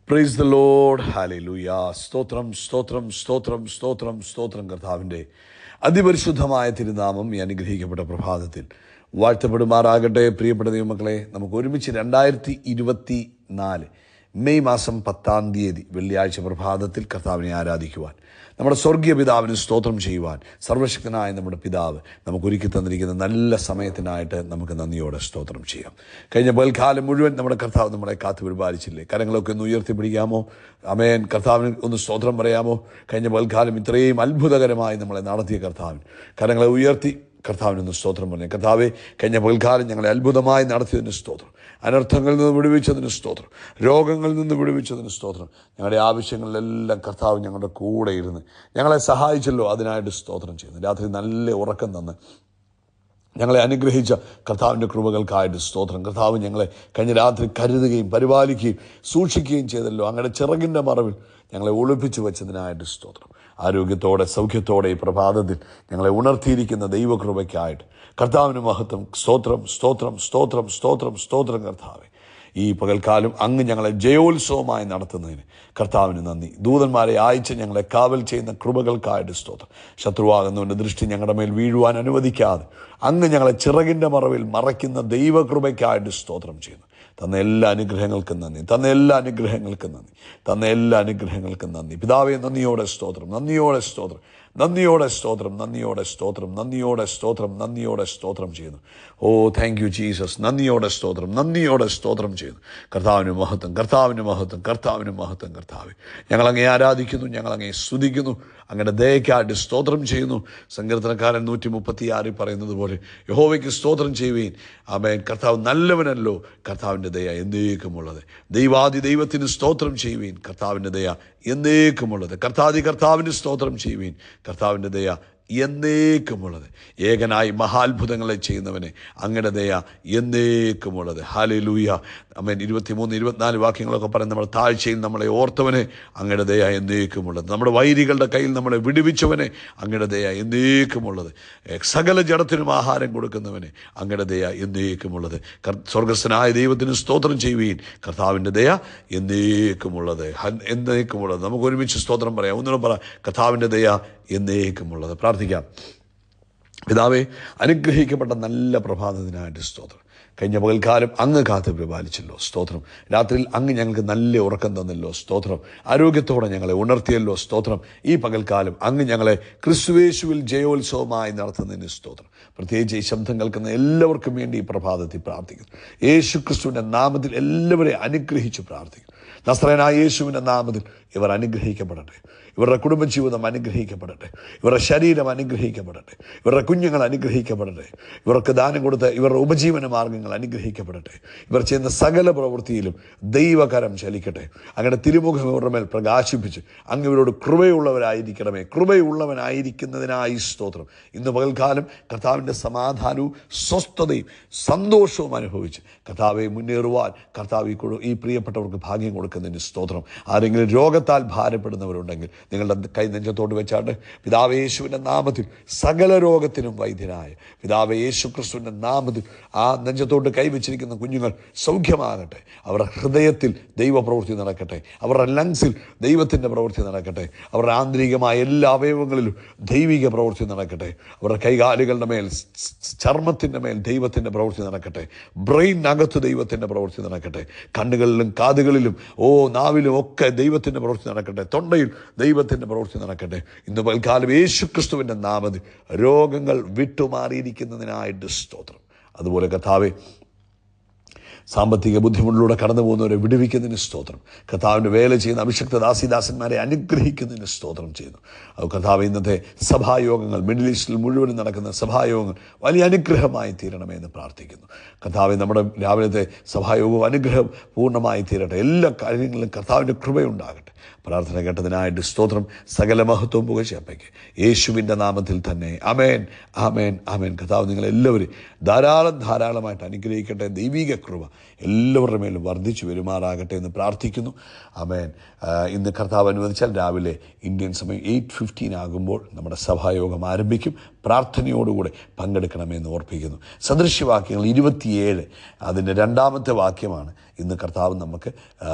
Praise the Lord. Hallelujah. സ്തോത്രം സ്തോത്രം സ്തോത്രം സ്തോത്രം സ്തോത്രം. കർത്താവിൻ്റെ അതിപരിശുദ്ധമായ തിരുനാമം ഈ അനുഗ്രഹിക്കപ്പെട്ട പ്രഭാതത്തിൽ വാഴ്ത്തപ്പെടുമാറാകട്ടെ. പ്രിയപ്പെട്ട ദൈവമക്കളെ, നമുക്ക് ഒരുമിച്ച് 2024 മെയ് മാസം 10 വെള്ളിയാഴ്ച പ്രഭാതത്തിൽ കർത്താവിനെ ആരാധിക്കുവാൻ, നമ്മുടെ സ്വർഗീയ പിതാവിന് സ്തോത്രം ചെയ്യുവാൻ സർവശക്തനായ നമ്മുടെ പിതാവ് നമുക്ക് ഒരുക്കി തന്നിരിക്കുന്ന നല്ല സമയത്തിനായിട്ട് നമുക്ക് നന്ദിയോടെ സ്തോത്രം ചെയ്യാം. കഴിഞ്ഞ പകൽക്കാലം മുഴുവൻ നമ്മുടെ കർത്താവ് നമ്മളെ കാത്തു പരിപാലിച്ചില്ലേ? കരങ്ങളൊക്കെ ഒന്ന് ഉയർത്തിപ്പിടിക്കാമോ? ആമേൻ. കർത്താവിന് ഒന്ന് സ്തോത്രം പറയാമോ? കഴിഞ്ഞ പകൽക്കാലം ഇത്രയും അത്ഭുതകരമായി നമ്മളെ നടത്തിയ കർത്താവിന് കരങ്ങളെ ഉയർത്തി കർത്താവിനൊന്ന് സ്തോത്രം പറഞ്ഞു. കർത്താവെ, കഴിഞ്ഞ പകൽക്കാലം ഞങ്ങളെ അത്ഭുതമായി നടത്തിയതിന് സ്തോത്രം, അനർത്ഥങ്ങളിൽ നിന്ന് വിടുവിച്ചതിന് സ്തോത്രം, രോഗങ്ങളിൽ നിന്ന് വിടുവിച്ചതിന് സ്തോത്രം. ഞങ്ങളുടെ ആവശ്യങ്ങളിലെല്ലാം കർത്താവ് ഞങ്ങളുടെ കൂടെ ഇരുന്ന് ഞങ്ങളെ സഹായിച്ചല്ലോ, അതിനായിട്ട് സ്തോത്രം ചെയ്യുന്നു. രാത്രി നല്ല ഉറക്കം തന്ന് ഞങ്ങളെ അനുഗ്രഹിച്ച കർത്താവിൻ്റെ കൃപകൾക്കായിട്ട് സ്തോത്രം. കർത്താവ് ഞങ്ങളെ കഴിഞ്ഞ രാത്രി കരുതുകയും പരിപാലിക്കുകയും സൂക്ഷിക്കുകയും ചെയ്തല്ലോ. അങ്ങയുടെ ചിറകിൻ്റെ മറവിൽ ഞങ്ങളെ ഒളിപ്പിച്ചു വെച്ചതിനായിട്ട് സ്തോത്രം. ആരോഗ്യത്തോടെ സൗഖ്യത്തോടെ ഈ പ്രഭാതത്തിൽ ഞങ്ങളെ ഉണർത്തിയിരിക്കുന്ന ദൈവകൃപയ്ക്കായിട്ട് കർത്താവിന് മഹത്വം. സ്തോത്രം സ്തോത്രം സ്തോത്രം സ്തോത്രം സ്തോത്രം. കർത്താവെ, ഈ പകൽക്കാലം അങ്ങ് ഞങ്ങളെ ജയോത്സവമായി നടത്തുന്നതിന് കർത്താവിന് നന്ദി. ദൂതന്മാരെ അയച്ച് ഞങ്ങളെ കാവൽ ചെയ്യുന്ന കൃപകൾക്കായിട്ട് സ്തോത്രം. ശത്രുവാകുന്നവൻ്റെ ദൃഷ്ടി ഞങ്ങളുടെ മേൽ വീഴുവാൻ അനുവദിക്കാതെ അങ്ങ് ഞങ്ങളെ ചിറകിൻ്റെ മറവിൽ മറയ്ക്കുന്ന ദൈവകൃപയ്ക്കായിട്ട് സ്തോത്രം ചെയ്യുന്നു. തന്ന എല്ലാ അനുഗ്രഹങ്ങൾക്കും നന്ദി, തന്ന എല്ലാ അനുഗ്രഹങ്ങൾക്കും നന്ദി, തന്ന എല്ലാ അനുഗ്രഹങ്ങൾക്കും നന്ദി. പിതാവേ, നന്ദിയോടെ സ്തോത്രം, നന്ദിയോടെ സ്തോത്രം, നന്ദിയോടെ സ്തോത്രം, നന്ദിയോടെ സ്തോത്രം, നന്ദിയോടെ സ്തോത്രം, നന്ദിയോടെ സ്തോത്രം ചെയ്യുന്നു. ഓ, താങ്ക് യു ജീസസ്. നന്ദിയോടെ സ്തോത്രം, നന്ദിയോടെ സ്തോത്രം ചെയ്യുന്നു. കർത്താവിന് മഹത്വം, കർത്താവിന് മഹത്വം, കർത്താവിന് മഹത്വം. കർത്താവ്, ഞങ്ങളങ്ങേ ആരാധിക്കുന്നു, ഞങ്ങളങ്ങേ സ്തുതിക്കുന്നു, അങ്ങയുടെ ദയക്കായിട്ട് സ്തോത്രം ചെയ്യുന്നു. സങ്കീർത്തനക്കാരൻ 136 പറയുന്നത് പോലെ യഹോവയ്ക്ക് സ്തോത്രം ചെയ്യുവീൻ. ആമേൻ. കർത്താവ് നല്ലവനല്ലോ, കർത്താവിൻ്റെ ദയ എന്നേക്കുമുള്ളത്. ദൈവാദി ദൈവത്തിന് സ്തോത്രം ചെയ്യുവീൻ, കർത്താവിൻ്റെ ദയ എന്നേക്കുമുള്ളത്. കർത്താവിന് സ്തോത്രം ചെയ്യുവീൻ, കർത്താവിൻ്റെ ദയ എന്നേക്കുമുള്ളത്. ഏകനായി മഹാത്ഭുതങ്ങളെ ചെയ്യുന്നവനെ അങ്ങയുടെ ദയ എന്നേക്കുമുള്ളത്. ഹല്ലേലൂയ. ആമേൻ. 23, 24 വാക്യങ്ങളൊക്കെ പറഞ്ഞ് നമ്മുടെ താഴ്ചയിൽ നമ്മളെ ഓർത്തവനെ അങ്ങയുടെ ദയ എന്നേക്കുമുള്ളത്. നമ്മുടെ വൈരികളുടെ കയ്യിൽ നമ്മളെ വിടുവിച്ചവനെ അങ്ങയുടെ ദയ എന്നേക്കുമുള്ളത്. സകല ജഡത്തിനും ആഹാരം കൊടുക്കുന്നവനെ അങ്ങയുടെ ദയ എന്നേക്കുമുള്ളത്. സ്വർഗസ്ഥനായ ദൈവത്തിന് സ്തോത്രം ചെയ്യുവീൻ, കർത്താവിൻ്റെ ദയ എന്നേക്കുമുള്ളത്, എന്നേക്കുമുള്ളത്. നമുക്ക് ഒരുമിച്ച് സ്തോത്രം പറയാം. ഒന്നുകൂടെ പറ, കർത്താവിൻ്റെ ദയ എന്നേക്കുമുള്ളത്. പ്രാർത്ഥിക്കാം. പിതാവേ, അനുഗ്രഹിക്കപ്പെട്ട നല്ല പ്രഭാതത്തിനായിട്ട് സ്തോത്രം. കഴിഞ്ഞ പകൽക്കാലം അങ്ങ് കാത്ത് പരിപാലിച്ചല്ലോ, സ്തോത്രം. രാത്രിയിൽ അങ്ങ് ഞങ്ങൾക്ക് നല്ല ഉറക്കം തന്നല്ലോ, സ്തോത്രം. ആരോഗ്യത്തോടെ ഞങ്ങളെ ഉണർത്തിയല്ലോ, സ്തോത്രം. ഈ പകൽക്കാലം അങ്ങ് ഞങ്ങളെ ക്രിസ്തുയേശുവിൽ ജയോത്സവമായി നടത്തുന്നതിന് സ്തോത്രം. പ്രത്യേകിച്ച് ഈ ശബ്ദം കേൾക്കുന്ന എല്ലാവർക്കും വേണ്ടി ഈ പ്രഭാതത്തിൽ പ്രാർത്ഥിക്കുന്നു. യേശു ക്രിസ്തുവിൻ്റെ നാമത്തിൽ എല്ലാവരെയും അനുഗ്രഹിച്ച് പ്രാർത്ഥിക്കുന്നു. നസ്രയനായ യേശുവിൻ്റെ നാമത്തിൽ ഇവർ അനുഗ്രഹിക്കപ്പെടട്ടെ. ഇവരുടെ കുടുംബജീവിതം അനുഗ്രഹിക്കപ്പെടട്ടെ. ഇവരുടെ ശരീരം അനുഗ്രഹിക്കപ്പെടട്ടെ. ഇവരുടെ കുഞ്ഞുങ്ങൾ അനുഗ്രഹിക്കപ്പെടട്ടെ. ഇവർക്ക് ദാനം കൊടുത്ത് ഇവരുടെ ഉപജീവന മാർഗങ്ങൾ അനുഗ്രഹിക്കപ്പെടട്ടെ. ഇവർ ചെയ്യുന്ന സകല പ്രവൃത്തിയിലും ദൈവകരം ചലിക്കട്ടെ. അങ്ങയുടെ തിരുമുഖം ഇവരുടെ മേൽ പ്രകാശിപ്പിച്ച് അങ്ങ് ഇവരോട് കൃപയുള്ളവരായിരിക്കണമേ. കൃപയുള്ളവനായിരിക്കുന്നതിനായി സ്തോത്രം. ഇന്ന് പകൽക്കാലം കർത്താവിൻ്റെ സമാധാനവും സ്വസ്ഥതയും സന്തോഷവും അനുഭവിച്ച് കർത്താവെ മുന്നേറുവാൻ കർത്താവ് ഈ പ്രിയപ്പെട്ടവർക്ക് ഭാഗ്യം കൊടുക്കുന്നതിന് സ്തോത്രം. ആരെങ്കിലും രോഗത്താൽ ഭാരപ്പെടുന്നവരുണ്ടെങ്കിൽ നിങ്ങളുടെ കൈ നെഞ്ചത്തോട് വെച്ചാണ്ട് പിതാവേ യേശുവിൻ്റെ നാമത്തിൽ സകല രോഗത്തിനും വൈദ്യനായ പിതാവേ യേശു ക്രിസ്തുവിൻ്റെ നാമത്തിൽ ആ നെഞ്ചത്തോട്ട് കൈവച്ചിരിക്കുന്ന കുഞ്ഞുങ്ങൾ സൗഖ്യമാകട്ടെ. അവരുടെ ഹൃദയത്തിൽ ദൈവപ്രവൃത്തി നടക്കട്ടെ. അവരുടെ ലങ്സിൽ ദൈവത്തിൻ്റെ പ്രവൃത്തി നടക്കട്ടെ. അവരുടെ ആന്തരികമായ എല്ലാ അവയവങ്ങളിലും ദൈവിക പ്രവൃത്തി നടക്കട്ടെ. അവരുടെ കൈകാലുകളുടെ മേൽ, ചർമ്മത്തിൻ്റെ മേൽ ദൈവത്തിൻ്റെ പ്രവൃത്തി നടക്കട്ടെ. ബ്രെയിനകത്ത് ദൈവത്തിൻ്റെ പ്രവൃത്തി നടക്കട്ടെ. കണ്ണുകളിലും കാതുകളിലും നാവിലും ഒക്കെ ദൈവത്തിൻ്റെ പ്രവൃത്തി നടക്കട്ടെ. തൊണ്ടയിൽ ദൈവത്തിൻ്റെ പ്രവൃത്തി നടക്കട്ടെ. ഇന്ന് പൽക്കാലം യേശു ക്രിസ്തുവിൻ്റെ നാമത്തിൽ രോഗങ്ങൾ വിട്ടുമാറിയിരിക്കുന്നതിനായിട്ട് സ്തോത്രം. അതുപോലെ കർത്താവേ, സാമ്പത്തിക ബുദ്ധിമുട്ടിലൂടെ കടന്നു പോകുന്നവരെ വിടുവിക്കുന്നതിന് സ്തോത്രം. കർത്താവിൻ്റെ വേല ചെയ്യുന്ന അഭിഷക്ത ദാസിദാസന്മാരെ അനുഗ്രഹിക്കുന്നതിന് സ്തോത്രം ചെയ്യുന്നു. അത് കർത്താവ് ഇന്നത്തെ സഭായോഗങ്ങൾ, മിഡിൽ ഈസ്റ്റിൽ മുഴുവനും നടക്കുന്ന സഭായോഗങ്ങൾ വലിയ അനുഗ്രഹമായി തീരണമേ എന്ന് പ്രാർത്ഥിക്കുന്നു. കർത്താവ് നമ്മുടെ രാവിലത്തെ സഭായോഗവും അനുഗ്രഹം പൂർണ്ണമായി തീരട്ടെ. എല്ലാ കാര്യങ്ങളിലും കർത്താവിൻ്റെ കൃപയുണ്ടാകട്ടെ. പ്രാർത്ഥന കേട്ടതിനായിട്ട് സ്തോത്രം. സകല മഹത്വവും പുകഴ്ചയപ്പയ്ക്ക് യേശുവിൻ്റെ നാമത്തിൽ തന്നെ. ആമേൻ, ആമേൻ, ആമേൻ. കർത്താവ് നിങ്ങളെല്ലാവരും ധാരാളമായിട്ട് അനുഗ്രഹിക്കട്ടെ. ദൈവിക കൃപ എല്ലാവരുടെ മേലും വർദ്ധിച്ചു വരുമാറാകട്ടെ എന്ന് പ്രാർത്ഥിക്കുന്നു. ആമേൻ. ഇന്ന് കർത്താവ് അനുവദിച്ചാൽ രാവിലെ ഇന്ത്യൻ സമയം 8:15 ആകുമ്പോൾ നമ്മുടെ സഭായോഗം ആരംഭിക്കും. പ്രാർത്ഥനയോടുകൂടെ പങ്കെടുക്കണമെന്ന് ഓർപ്പിക്കുന്നു. സദൃശ്യവാക്യങ്ങൾ 27 അതിൻ്റെ 2-ാമത്തെ വാക്യമാണ് ഇന്ന് കർത്താവ് നമുക്ക്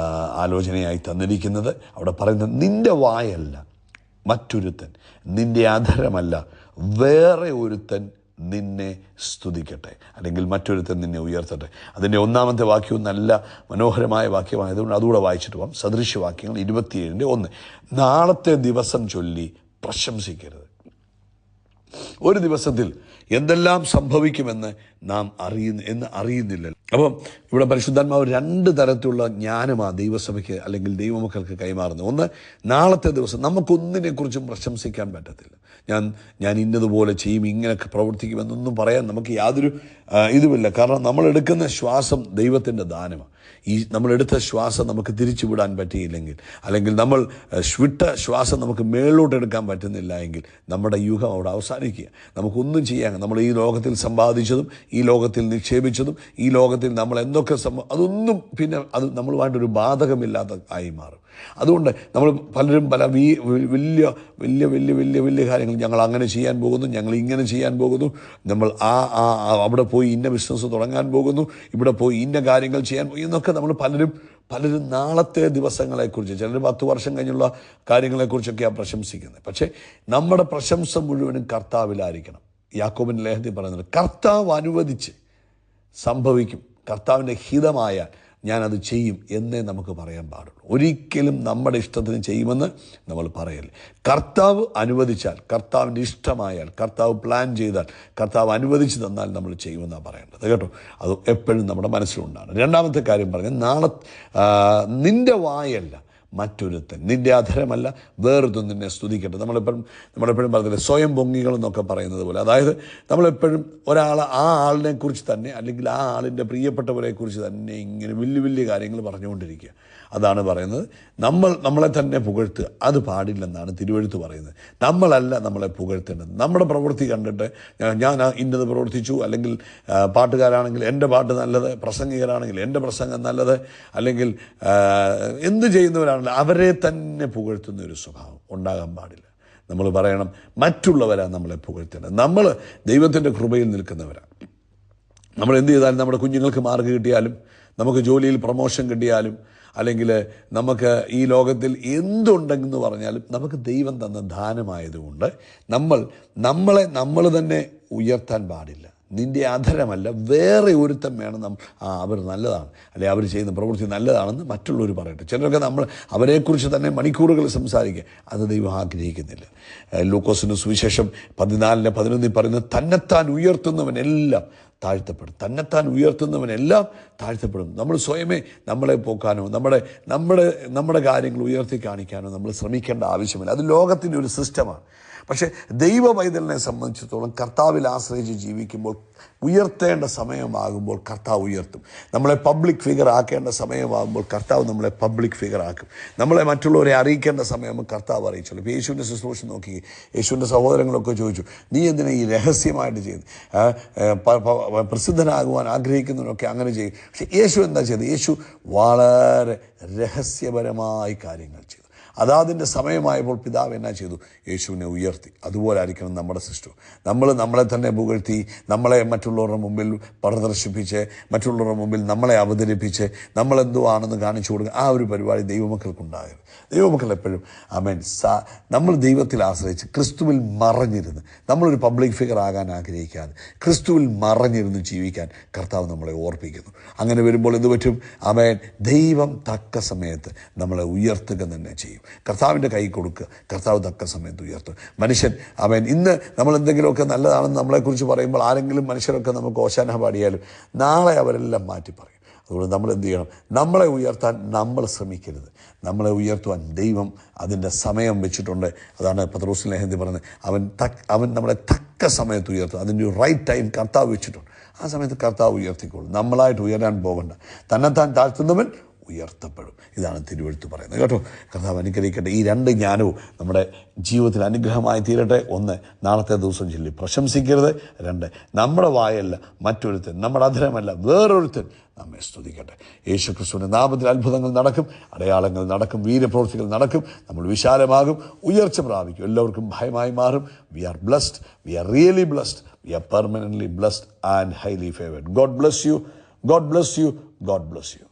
ആലോചനയായി തന്നിരിക്കുന്നത്. അവിടെ പറയുന്നത്, നിൻ്റെ വായല്ല മറ്റൊരുത്തൻ, നിൻ്റെ അധരമല്ല വേറെ ഒരുത്തൻ നിന്നെ സ്തുതിക്കട്ടെ, അല്ലെങ്കിൽ മറ്റൊരുത്തൻ നിന്നെ ഉയർത്തട്ടെ. അതിൻ്റെ 1-ാമത്തെ വാക്യവും നല്ല മനോഹരമായ വാക്യമായതുകൊണ്ട് അതുകൂടെ വായിച്ചിട്ട് പോകാം. സദൃശ്യവാക്യങ്ങൾ 27:1. നാളത്തെ ദിവസം ചൊല്ലി പ്രശംസിക്കരുത്. ഒരു ദിവസത്തിൽ എന്തെല്ലാം സംഭവിക്കുമെന്ന് നാം അറിയുന്നില്ല. അപ്പം ഇവിടെ പരിശുദ്ധാത്മാവ് 2 തരത്തിലുള്ള ജ്ഞാനമാണ് ദൈവസഭയ്ക്ക് അല്ലെങ്കിൽ ദൈവമക്കൾക്ക് കൈമാറുന്നത്. ഒന്ന്, നാളത്തെ ദിവസം നമുക്കൊന്നിനെക്കുറിച്ചും പ്രശംസിക്കാൻ പറ്റത്തില്ല. ഞാൻ ഇന്നതുപോലെ ചെയ്യും, ഇങ്ങനെയൊക്കെ പ്രവർത്തിക്കുമെന്നൊന്നും പറയാൻ നമുക്ക് യാതൊരു ഇതുമില്ല. കാരണം നമ്മളെടുക്കുന്ന ശ്വാസം ദൈവത്തിൻ്റെ ദാനമാണ്. നമ്മളെടുത്ത ശ്വാസം നമുക്ക് തിരിച്ചു വിടാൻ പറ്റിയില്ലെങ്കിൽ, അല്ലെങ്കിൽ നമ്മൾ വിട്ട ശ്വാസം നമുക്ക് മേളിലോട്ട് എടുക്കാൻ പറ്റുന്നില്ല എങ്കിൽ നമ്മുടെ യുഗം അവിടെ അവസാനിക്കുക. നമുക്കൊന്നും ചെയ്യാൻ, നമ്മൾ ഈ ലോകത്തിൽ സമ്പാദിച്ചതും ഈ ലോകത്തിൽ നിക്ഷേപിച്ചതും ഈ ലോകത്തിൽ നമ്മൾ എന്തൊക്കെ അതൊന്നും പിന്നെ അത് നമ്മളുമായിട്ടൊരു ബാധകമില്ലാത്ത ആയി മാറും. അതുകൊണ്ട് നമ്മൾ പലരും പല വലിയ വലിയ വലിയ വലിയ വലിയ കാര്യങ്ങൾ, ഞങ്ങൾ അങ്ങനെ ചെയ്യാൻ പോകുന്നു, ഞങ്ങൾ ഇങ്ങനെ ചെയ്യാൻ പോകുന്നു, നമ്മൾ അവിടെ പോയി ഇന്ന ബിസിനസ് തുടങ്ങാൻ പോകുന്നു, ഇവിടെ പോയി ഇന്ന കാര്യങ്ങൾ ചെയ്യാൻ പോകും എന്നൊക്കെ നമ്മൾ പലരും നാളത്തെ ദിവസങ്ങളെക്കുറിച്ച്, ചിലർ 10 വർഷം കഴിഞ്ഞുള്ള കാര്യങ്ങളെക്കുറിച്ചൊക്കെയാണ് പ്രശംസിക്കുന്നത്. പക്ഷേ നമ്മുടെ പ്രശംസ മുഴുവനും കർത്താവിലായിരിക്കണം. യാക്കോബിൻ്റെ ലേഖനത്തിൽ പറയുന്നത്, കർത്താവ് അനുവദിച്ച് സംഭവിക്കും, കർത്താവിൻ്റെ ഹിതമായാൽ ഞാനത് ചെയ്യും എന്നേ നമുക്ക് പറയാൻ പാടുള്ളൂ. ഒരിക്കലും നമ്മുടെ ഇഷ്ടത്തിന് ചെയ്യുമെന്ന് നമ്മൾ പറയല്ലേ. കർത്താവ് അനുവദിച്ചാൽ, കർത്താവിൻ്റെ ഇഷ്ടമായാൽ, കർത്താവ് പ്ലാൻ ചെയ്താൽ, കർത്താവ് അനുവദിച്ച് തന്നാൽ നമ്മൾ ചെയ്യുമെന്നാണ് പറയേണ്ടത് കേട്ടോ. അത് എപ്പോഴും നമ്മുടെ മനസ്സിലുണ്ടാണ്. 2-ാമത്തെ കാര്യം പറഞ്ഞാൽ, നാളെ നിൻ്റെ വായല്ല മറ്റൊരുത്തൻ, നിൻ്റെ അധരമല്ല വേറൊരുത്തൻ നിന്നെ സ്തുതിക്കട്ടെ. നമ്മളെപ്പോഴും പറഞ്ഞില്ലേ, സ്വയം പൊങ്ങികൾ എന്നൊക്കെ പറയുന്നത് പോലെ. അതായത് നമ്മളെപ്പോഴും ആ ആളിനെക്കുറിച്ച് തന്നെ, അല്ലെങ്കിൽ ആ ആളിൻ്റെ പ്രിയപ്പെട്ടവരെക്കുറിച്ച് തന്നെ ഇങ്ങനെ വലിയ വലിയ കാര്യങ്ങൾ പറഞ്ഞുകൊണ്ടിരിക്കുക. അതാണ് പറയുന്നത്, നമ്മളെ തന്നെ പുകഴ്ത്തുക. അത് പാടില്ലെന്നാണ് തിരുവെഴുത്ത് പറയുന്നത്. നമ്മളല്ല നമ്മളെ പുകഴ്ത്തേണ്ടത്. നമ്മുടെ പ്രവൃത്തി കണ്ടിട്ട് ഞാൻ ഇന്നത് പ്രവർത്തിച്ചു, അല്ലെങ്കിൽ പാട്ടുകാരാണെങ്കിൽ എൻ്റെ പാട്ട് നല്ലത്, പ്രസംഗികരാണെങ്കിൽ എൻ്റെ പ്രസംഗം നല്ലത്, അല്ലെങ്കിൽ എന്ത് ചെയ്യുന്നവരാണെങ്കിൽ അവരെ തന്നെ പുകഴ്ത്തുന്ന ഒരു സ്വഭാവം ഉണ്ടാകാൻ പാടില്ല. നമ്മൾ പറയണം, മറ്റുള്ളവരാണ് നമ്മളെ പുകഴ്ത്തേണ്ടത്. നമ്മൾ ദൈവത്തിൻ്റെ കൃപയിൽ നിൽക്കുന്നവരാണ്. നമ്മൾ എന്ത് ചെയ്താലും, നമ്മുടെ കുഞ്ഞുങ്ങൾക്ക് മാർക്ക് കിട്ടിയാലും, നമുക്ക് ജോലിയിൽ പ്രമോഷൻ കിട്ടിയാലും, അല്ലെങ്കിൽ നമുക്ക് ഈ ലോകത്തിൽ എന്തുണ്ടെന്ന് പറഞ്ഞാലും നമുക്ക് ദൈവം തന്ന ദാനമായതുകൊണ്ട് നമ്മൾ തന്നെ ഉയർത്താൻ പാടില്ല. നിൻ്റെ അധരമല്ല വേറെ ഒരുത്തൻ വേണം അവർ നല്ലതാണ്, അല്ലെങ്കിൽ അവർ ചെയ്യുന്ന പ്രവൃത്തി നല്ലതാണെന്ന് മറ്റുള്ളവർ പറയട്ടെ. ചിലരൊക്കെ അവരെക്കുറിച്ച് തന്നെ മണിക്കൂറുകൾ സംസാരിക്കുക. അത് ദൈവം ആഗ്രഹിക്കുന്നില്ല. ലൂക്കോസിൻ്റെ സുവിശേഷം 14:11 പറയുന്നത്, തന്നെത്താൻ ഉയർത്തുന്നവനെല്ലാം താഴ്ത്തപ്പെടും. തന്നെത്താൻ ഉയർത്തുന്നവനെല്ലാം താഴ്ത്തപ്പെടും. നമ്മൾ സ്വയമേ നമ്മളെ പോക്കാനോ നമ്മുടെ കാര്യങ്ങൾ ഉയർത്തി കാണിക്കാനോ നമ്മൾ ശ്രമിക്കേണ്ട ആവശ്യമില്ല. അത് ലോകത്തിൻ്റെ ഒരു സിസ്റ്റമാണ്. പക്ഷേ ദൈവ പൈതലിനെ സംബന്ധിച്ചിടത്തോളം കർത്താവിൽ ആശ്രയിച്ച് ജീവിക്കുമ്പോൾ, ഉയർത്തേണ്ട സമയമാകുമ്പോൾ കർത്താവ് ഉയർത്തും. നമ്മളെ പബ്ലിക് ഫിഗർ ആക്കേണ്ട സമയമാകുമ്പോൾ കർത്താവ് നമ്മളെ പബ്ലിക് ഫിഗർ ആക്കും. നമ്മളെ മറ്റുള്ളവരെ അറിയിക്കേണ്ട സമയമാകുമ്പോൾ കർത്താവ് അറിയിച്ചോളൂ. ഇപ്പോൾ യേശുവിൻ്റെ ശുശ്രൂഷ നോക്കി, യേശുവിൻ്റെ സഹോദരങ്ങളൊക്കെ ചോദിച്ചു, നീ എന്തിനാ ഈ രഹസ്യമായിട്ട് ചെയ്ത്, പ്രസിദ്ധനാകുവാൻ ആഗ്രഹിക്കുന്നവരൊക്കെ അങ്ങനെ ചെയ്യും. പക്ഷേ യേശു എന്താ ചെയ്തത്? യേശു വളരെ രഹസ്യപരമായി കാര്യങ്ങൾ ചെയ്തു. അതാതിൻ്റെ സമയമായപ്പോൾ പിതാവ് എന്നാ ചെയ്തു? യേശുവിനെ ഉയർത്തി. അതുപോലെ ആയിരിക്കണം നമ്മുടെ സിസ്റ്റം. നമ്മളെ തന്നെ പുകഴ്ത്തി, നമ്മളെ മറ്റുള്ളവരുടെ മുമ്പിൽ പ്രദർശിപ്പിച്ച്, മറ്റുള്ളവരുടെ മുമ്പിൽ നമ്മളെ അവതരിപ്പിച്ച്, നമ്മളെന്തോ ആണെന്ന് കാണിച്ചു കൊടുക്കുക. ആ ഒരു പരിപാടി ദൈവമക്കൾക്കുണ്ടാകരുത്. ദൈവമക്കൾ എപ്പോഴും നമ്മൾ ദൈവത്തിൽ ആശ്രയിച്ച് ക്രിസ്തുവിൽ മറഞ്ഞിരുന്ന്, നമ്മളൊരു പബ്ലിക് ഫിഗർ ആകാൻ ആഗ്രഹിക്കാതെ ക്രിസ്തുവിൽ മറഞ്ഞിരുന്ന് ജീവിക്കാൻ കർത്താവ് നമ്മളെ ഓർപ്പിക്കുന്നു. അങ്ങനെ വരുമ്പോൾ എന്ത് പറ്റും? ദൈവം തക്ക സമയത്ത് നമ്മളെ ഉയർത്തുക തന്നെ ചെയ്യും. കർത്താവിൻ്റെ കൈ കൊടുക്കുക, കർത്താവ് തക്ക സമയത്ത് ഉയർത്തും. മനുഷ്യൻ ഇന്ന് നമ്മൾ എന്തെങ്കിലുമൊക്കെ നല്ലതാണെന്ന് നമ്മളെക്കുറിച്ച് പറയുമ്പോൾ ആരെങ്കിലും മനുഷ്യരൊക്കെ നമുക്ക് ഓശാന പാടിയാലും നാളെ അവരെല്ലാം മാറ്റി പറയും. അതുകൊണ്ട് നമ്മൾ എന്ത് ചെയ്യണം? നമ്മളെ ഉയർത്താൻ നമ്മൾ ശ്രമിക്കരുത്. നമ്മളെ ഉയർത്തുവാൻ ദൈവം അതിൻ്റെ സമയം വെച്ചിട്ടുണ്ട്. അതാണ് പത്രോസ് ലേഖനത്തിൽ പറയുന്നത്, അവൻ നമ്മളെ തക്ക സമയത്ത് ഉയർത്തും. അതിൻ്റെ ഒരു റൈറ്റ് ടൈം കർത്താവ് വെച്ചിട്ടുണ്ട്. ആ സമയത്ത് കർത്താവ് ഉയർത്തിക്കോളും. നമ്മളായിട്ട് ഉയരാൻ പോകണ്ട. തന്നെത്താൻ താഴ്ത്തുന്നവൻ ഉയർത്തപ്പെടും. ഇതാണ് തിരുവെഴുത്ത് പറയുന്നത് കേട്ടോ. കർത്താവ് അനുഗ്രഹിക്കട്ടെ. ഈ രണ്ട് ജ്ഞാനവും നമ്മുടെ ജീവിതത്തിൽ അനുഗ്രഹമായി തീരട്ടെ. ഒന്ന്, നാളത്തെ ദിവസം ചൊല്ലി പ്രശംസിക്കരുത്. രണ്ട്, നമ്മുടെ വായല്ല മറ്റൊരുത്തൻ, നമ്മുടെ അധരമല്ല വേറൊരുത്തൻ നമ്മെ സ്തുതിക്കട്ടെ. യേശു ക്രിസ്തുവിൻ്റെ നാമത്തിൽ അത്ഭുതങ്ങൾ നടക്കും, അടയാളങ്ങൾ നടക്കും, വീര്യപ്രവൃത്തികൾ നടക്കും. നമ്മൾ വിശാലമാകും, ഉയർച്ച പ്രാപിക്കും. എല്ലാവർക്കും ഭയമായി മാറും. We are blessed, we are really blessed, we are permanently blessed and highly favoured. God bless you, God bless you, God bless U.